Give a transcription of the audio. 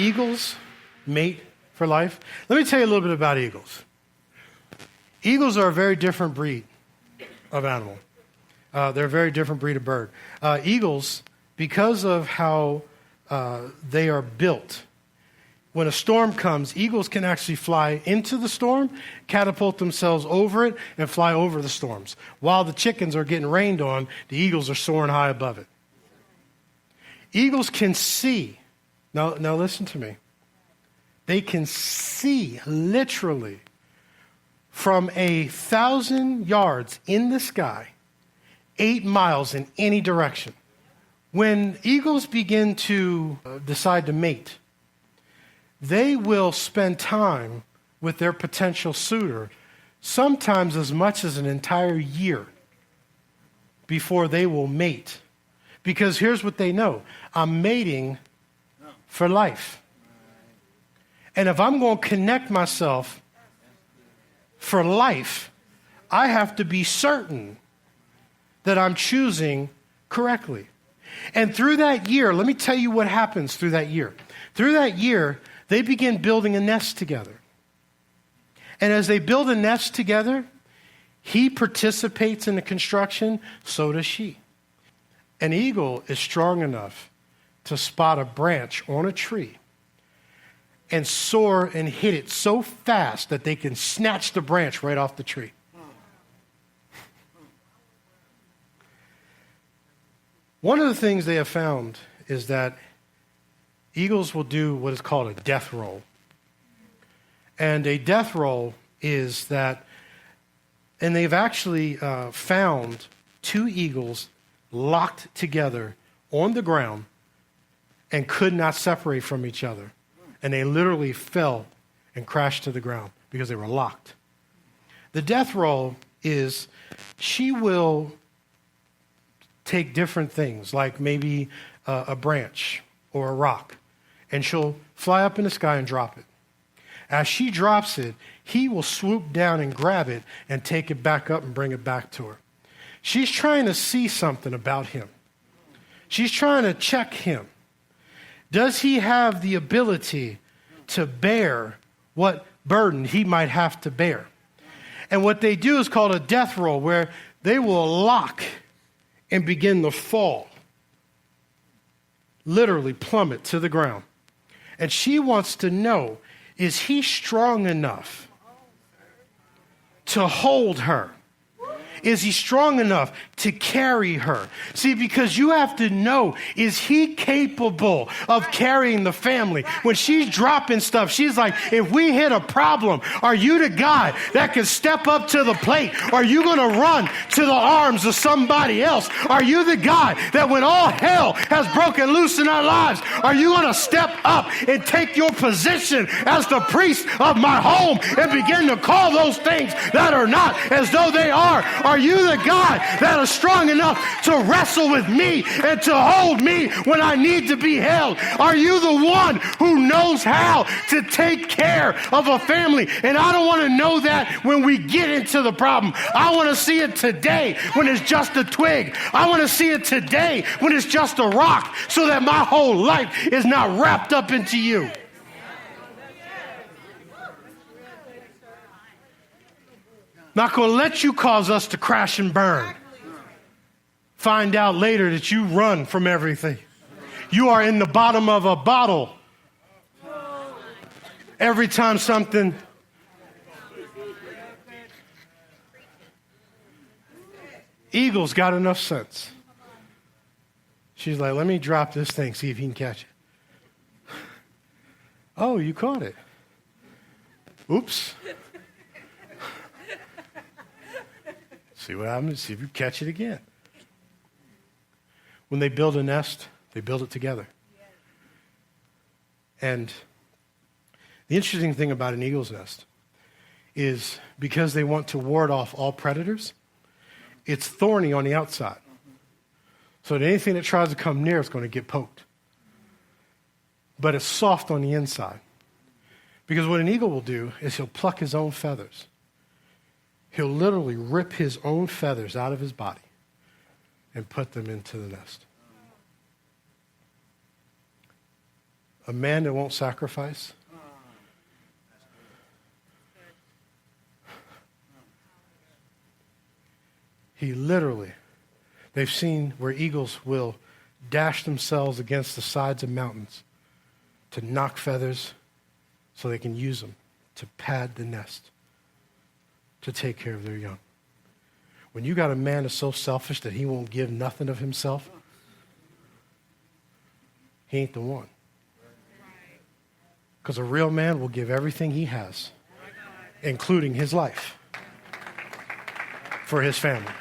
eagles mate for life? Let me tell you a little bit about eagles. Eagles are a very different breed of animal. They're a very different breed of bird. Eagles, because of how they are built, when a storm comes, eagles can actually fly into the storm, catapult themselves over it, and fly over the storms. While the chickens are getting rained on, the eagles are soaring high above it. Eagles can see. Now listen to me. They can see literally from 1,000 yards in the sky, 8 miles in any direction. When eagles begin to decide to mate, they will spend time with their potential suitor, sometimes as much as an entire year before they will mate. Because here's what they know. I'm mating for life. And if I'm going to connect myself for life, I have to be certain that I'm choosing correctly. And through that year, let me tell you what happens through that year. Through that year, they begin building a nest together. And as they build a nest together, he participates in the construction, so does she. An eagle is strong enough to spot a branch on a tree and soar and hit it so fast that they can snatch the branch right off the tree. One of the things they have found is that eagles will do what is called a death roll. And a death roll is that, and they've actually found 2 eagles locked together on the ground and could not separate from each other. And they literally fell and crashed to the ground because they were locked. The death roll is she will take different things, like maybe a branch or a rock, and she'll fly up in the sky and drop it. As she drops it, he will swoop down and grab it and take it back up and bring it back to her. She's trying to see something about him. She's trying to check him. Does he have the ability to bear what burden he might have to bear? And what they do is called a death roll, where they will lock and begin to fall, literally plummet to the ground. And she wants to know, is he strong enough to hold her? Is he strong enough to carry her? See, because you have to know, is he capable of carrying the family? When she's dropping stuff, she's like, if we hit a problem, are you the guy that can step up to the plate? Are you going to run to the arms of somebody else? Are you the guy that when all hell has broken loose in our lives, are you going to step up and take your position as the priest of my home and begin to call those things that are not as though they are? Are you the God that is strong enough to wrestle with me and to hold me when I need to be held? Are you the one who knows how to take care of a family? And I don't want to know that when we get into the problem. I want to see it today when it's just a twig. I want to see it today when it's just a rock, so that my whole life is not wrapped up into you. Not going to let you cause us to crash and burn. Find out later that you run from everything. You are in the bottom of a bottle. Every time something... Eagle's got enough sense. She's like, let me drop this thing, see if he can catch it. Oh, you caught it. Oops. See what happens, see if you catch it again. When they build a nest, they build it together. And the interesting thing about an eagle's nest is because they want to ward off all predators, it's thorny on the outside. So that anything that tries to come near is going to get poked. But it's soft on the inside. Because what an eagle will do is he'll pluck his own feathers. He'll literally rip his own feathers out of his body and put them into the nest. A man that won't sacrifice. He literally, they've seen where eagles will dash themselves against the sides of mountains to knock feathers so they can use them to pad the nest, to take care of their young. When you got a man that's so selfish that he won't give nothing of himself, he ain't the one. Because a real man will give everything he has, including his life, for his family.